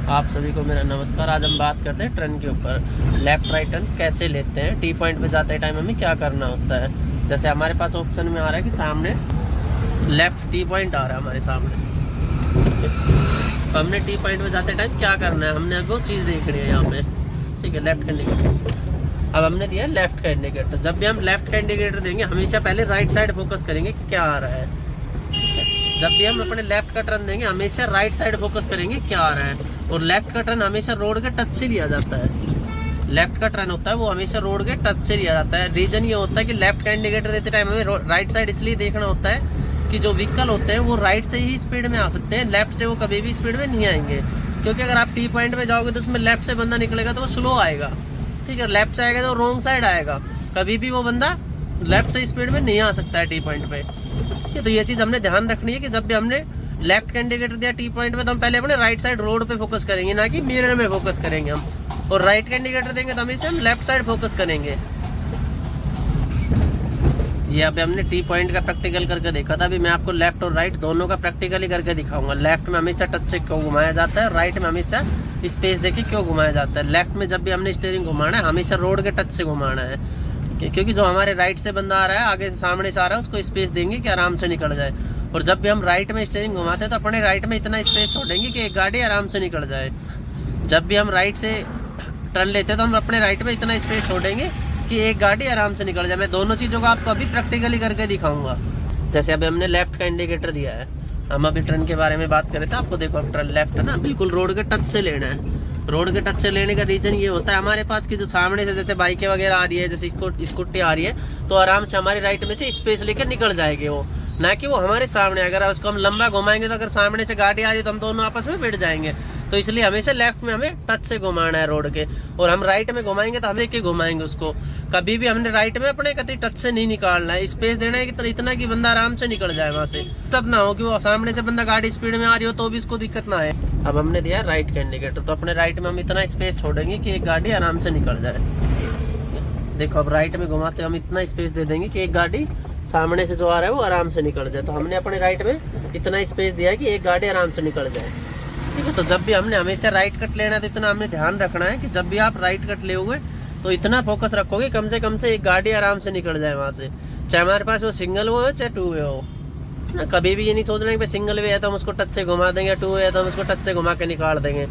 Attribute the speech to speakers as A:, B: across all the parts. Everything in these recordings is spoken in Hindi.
A: आप सभी को मेरा नमस्कार। आज हम बात करते हैं टर्न के ऊपर। लेफ्ट राइट टर्न कैसे लेते हैं, टी पॉइंट पे जाते टाइम हमें क्या करना होता है। जैसे हमारे पास ऑप्शन में आ रहा है कि सामने लेफ्ट टी पॉइंट आ रहा है हमारे सामने, तो हमने टी पॉइंट पे जाते टाइम क्या करना है, हमने वो चीज़ देखनी है यहाँ पे। ठीक है, लेफ्ट का इंडिकेटर अब हमने दिया लेफ्ट का इंडिकेटर। जब भी हम लेफ्ट का इंडिकेटर देंगे हमेशा पहले राइट साइड फोकस करेंगे कि क्या आ रहा है। जब भी हम अपने लेफ्ट का टर्न देंगे हमेशा राइट साइड फोकस करेंगे क्या आ रहा है। और लेफ्ट का टर्न हमेशा रोड के टच से लिया जाता है। लेफ्ट का टर्न होता है वो हमेशा रोड के टच से लिया जाता है। रीजन ये होता है कि लेफ्ट का इंडिकेटर देते टाइम हमें राइट साइड इसलिए देखना होता है कि जो व्हीकल होते हैं वो राइट से ही स्पीड में आ सकते हैं, लेफ्ट से वो कभी भी स्पीड में नहीं आएंगे। क्योंकि अगर आप टी पॉइंट पे जाओगे तो उसमें लेफ्ट से बंदा निकलेगा तो वो स्लो आएगा। ठीक है, लेफ्ट से आएगा तो रॉन्ग साइड आएगा, कभी भी वो बंदा लेफ्ट से स्पीड में नहीं आ सकता है टी पॉइंट पे। ठीक है, तो ये चीज़ हमने ध्यान रखनी है कि जब भी हमने लेफ्ट का इंडिकेटर दिया टी पॉइंट पे तो हम पहले अपने राइट साइड रोड पे फोकस करेंगे, ना कि मिरर में फोकस करेंगे हम। और राइट का इंडिकेटर देंगे तो हमेशा हम लेफ्ट साइड फोकस करेंगे। ये अभी हमने टी पॉइंट का प्रैक्टिकल करके देखा था। अभी मैं आपको लेफ्ट और राइट दोनों का प्रैक्टिकली करके दिखाऊंगा। लेफ्ट में हमेशा टच से क्यों घुमाया जाता है, राइट में हमेशा स्पेस देके क्यों घुमाया जाता है। लेफ्ट में जब भी हमने स्टीयरिंग घुमाना है हमेशा रोड के टच से घुमाना है, क्योंकि जो हमारे राइट से बंदा आ रहा है, आगे से सामने से आ रहा है, उसको स्पेस देंगे कि आराम से निकल जाए। और जब भी हम राइट में स्टीयरिंग घुमाते हैं तो अपने राइट में इतना स्पेस छोड़ेंगे कि एक गाड़ी आराम से निकल जाए। जब भी हम राइट से टर्न लेते हैं तो हम अपने राइट में इतना स्पेस छोड़ेंगे कि एक गाड़ी आराम से निकल जाए। मैं दोनों चीज़ों को आपको अभी प्रैक्टिकली करके दिखाऊंगा। जैसे अभी हमने लेफ्ट का इंडिकेटर दिया है, हम अभी टर्न के बारे में बात करें तो आपको देखो, अब टर्न लेफ्ट है ना, बिल्कुल रोड के टच से लेना है। रोड के टच से लेने का रीजन ये होता है हमारे पास कि जो सामने से जैसे बाइकें वगैरह आ रही है, जैसे स्कूटी आ रही है, तो आराम से हमारे राइट में से स्पेस लेकर निकल जाएगी वो, ना कि वो हमारे सामने। अगर उसको हम लंबा घुमाएंगे तो अगर सामने से गाड़ी आ रही है तो हम दोनों आपस में भिड़ जाएंगे। तो इसलिए हमेशा लेफ्ट में हमें टच से घुमाना है रोड के, और हम राइट में घुमाएंगे तो हम लेके घुमाएंगे उसको। कभी भी हमने राइट में अपने कभी टच से नहीं निकालना है, स्पेस देना है कि इतना कि बंदा आराम से निकल जाए वहाँ से। तब ना हो कि वो सामने से बंदा गाड़ी स्पीड में आ रही हो तो भी उसको दिक्कत ना आए। अब हमने दिया राइट का इंडिकेटर, तो अपने राइट में हम इतना स्पेस छोड़ेंगे कि एक गाड़ी आराम से निकल जाए। देखो, अब राइट में घुमाते हम इतना स्पेस दे देंगे कि एक गाड़ी सामने से जो आ रहा है वो आराम से निकल जाए। तो हमने अपने राइट में इतना स्पेस दिया है कि एक गाड़ी आराम से निकल जाए। ठीक है, तो जब भी हमने हमेशा राइट कट लेना है तो इतना हमने ध्यान रखना है कि जब भी आप राइट कट लेोगे तो इतना फोकस रखोगे कम से एक गाड़ी आराम से निकल जाए वहाँ से, चाहे हमारे पास वो सिंगल वे हो चाहे टू वे हो ना। कभी भी ये नहीं सोचना कि सिंगल वे है तो हम उसको टच से घुमा देंगे, टू वे है तो हम उसको टच से घुमा के निकाल देंगे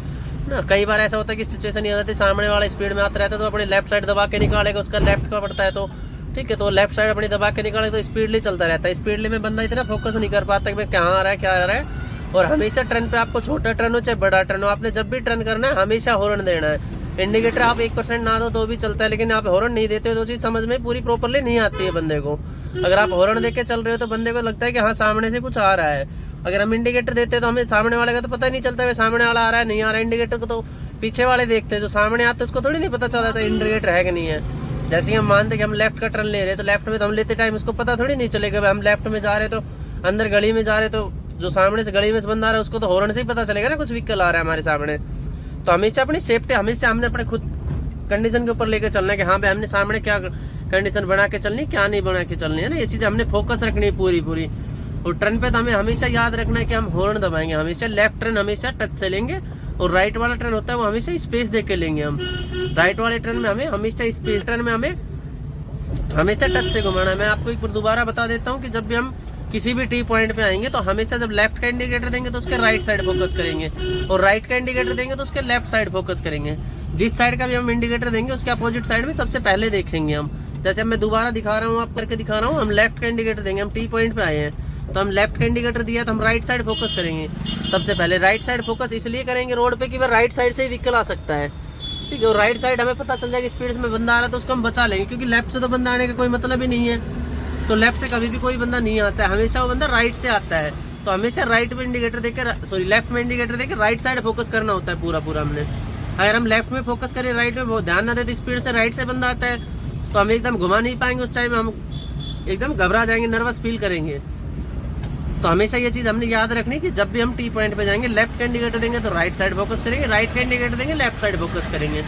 A: ना। कई बार ऐसा होता है कि सिचुएशन ये हो जाती है, सामने वाला स्पीड में आता रहता है तो अपने लेफ्ट साइड दबा के निकालेगा, उसका लेफ्ट का पड़ता है तो ठीक है, तो लेफ्ट साइड अपनी दबा के निकालेगा तो स्पीडली चलता रहता है। स्पीडली में बंदा इतना फोकस नहीं कर पाता कि भाई कहाँ आ रहा है क्या आ रहा है। और हमेशा टर्न पे आपको छोटा टर्न हो चाहे बड़ा टर्न हो, आपने जब भी टर्न करना है हमेशा हॉर्न देना है। इंडिकेटर आप 1% ना दो तो भी चलता है, लेकिन आप हॉर्न नहीं देते तो चीज समझ में पूरी प्रॉपरली नहीं आती है बंदे को। अगर आप हॉर्न देके चल रहे हो तो बंदे को लगता है कि हाँ सामने से कुछ आ रहा है। अगर हम इंडिकेटर देते हैं तो हमें सामने वाले का तो पता ही नहीं चलता है सामने वाला आ रहा है नहीं आ रहा है। इंडिकेटर को तो पीछे वाले देखते हैं, जो सामने आते हैं उसको थोड़ी नहीं पता चलता था इंडिकेटर है कि नहीं है। जैसे कि हम मानते कि हम लेफ्ट का टर्न ले रहे हैं तो लेफ्ट में तो हम लेते टाइम उसको पता थोड़ी नहीं चलेगा हम लेफ्ट में जा रहे तो अंदर गली में जा रहे, तो जो सामने से गली में से बंदा आ रहा है उसको तो हॉर्न से ही पता चलेगा ना कुछ व्हीकल आ रहा है हमारे सामने। तो हमेशा अपनी सेफ्टी हमेशा हमने अपने खुद कंडीशन के ऊपर लेकर चलना है कि हाँ भाई हमने सामने क्या कंडीशन बना के चलनी, क्या नहीं बना के चलनी है ना। ये चीज़ हमने फोकस रखनी है पूरी। और टर्न पे तो हमें हमेशा याद रखना है कि हम हॉर्न दबाएंगे हमेशा। लेफ्ट टर्न हमेशा टच से लेंगे और राइट वाला टर्न होता है वो हमेशा स्पेस दे के लेंगे हम। राइट वाले टर्न में हमें हमेशा स्पेस, टर्न में हमें हमेशा टच से घुमाना है। मैं आपको एक बार दोबारा बता देता हूँ कि जब भी हम किसी भी टी पॉइंट पे आएंगे तो हमेशा जब लेफ्ट का इंडिकेटर देंगे तो उसके राइट साइड फोकस करेंगे, और राइट का इंडिकेटर देंगे तो उसके लेफ्ट साइड फोकस करेंगे। जिस साइड का भी हम इंडिकेटर देंगे उसके अपोजिट साइड में सबसे पहले देखेंगे हम। जैसे मैं दोबारा दिखा रहा हूँ, आप करके दिखा रहा हूँ, हम लेफ्ट का इंडिकेटर देंगे, हम टी पॉइंट पे आए हैं तो हम लेफ्ट का इंडिकेटर दिया तो हम राइट साइड फोकस करेंगे। सबसे पहले राइट साइड फोकस इसलिए करेंगे रोड पे कि वह राइट साइड से ही व्हीकल आ सकता है। ठीक है, और राइट साइड हमें पता चल जाएगा स्पीड में बंदा आ रहा है तो उसको हम बचा लेंगे, क्योंकि लेफ्ट से तो बंदा आने का कोई मतलब ही नहीं है। तो लेफ्ट से कभी भी कोई बंदा नहीं आता है, हमेशा वो बंदा राइट से आता है। तो हमेशा राइट में इंडिकेटर देकर लेफ्ट में इंडिकेटर देकर राइट साइड फोकस करना होता है पूरा हमने। अगर हम लेफ्ट में फोकस करें राइट में बहुत ध्यान ना देते, स्पीड से राइट से बंदा आता है तो हम एकदम घुमा नहीं पाएंगे, उस टाइम हम एकदम घबरा जाएंगे, नर्वस फील करेंगे। तो हमेशा ये चीज़ हमने याद रखनी कि जब भी हम टी पॉइंट पे जाएंगे लेफ्ट का इंडिकेटर देंगे तो राइट साइड फोकस करेंगे, राइट का इंडिकेटर देंगे लेफ्ट साइड फोकस करेंगे।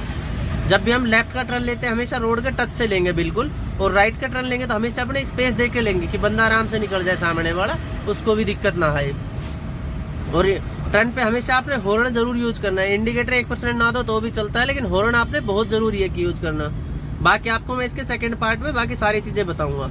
A: जब भी हम लेफ्ट का टर्न लेते हैं हमेशा रोड के टच से लेंगे बिल्कुल, और राइट का टर्न लेंगे तो हमेशा अपने स्पेस दे के लेंगे कि बंदा आराम से निकल जाए सामने वाला, उसको भी दिक्कत ना आए। और टर्न पे हमेशा आपने हॉर्न जरूर यूज करना है। इंडिकेटर 1% ना दो तो भी चलता है, लेकिन हॉर्न आपने बहुत जरूरी है कि यूज करना। बाकी आपको मैं इसके सेकंड पार्ट में बाकी सारी चीजें बताऊंगा।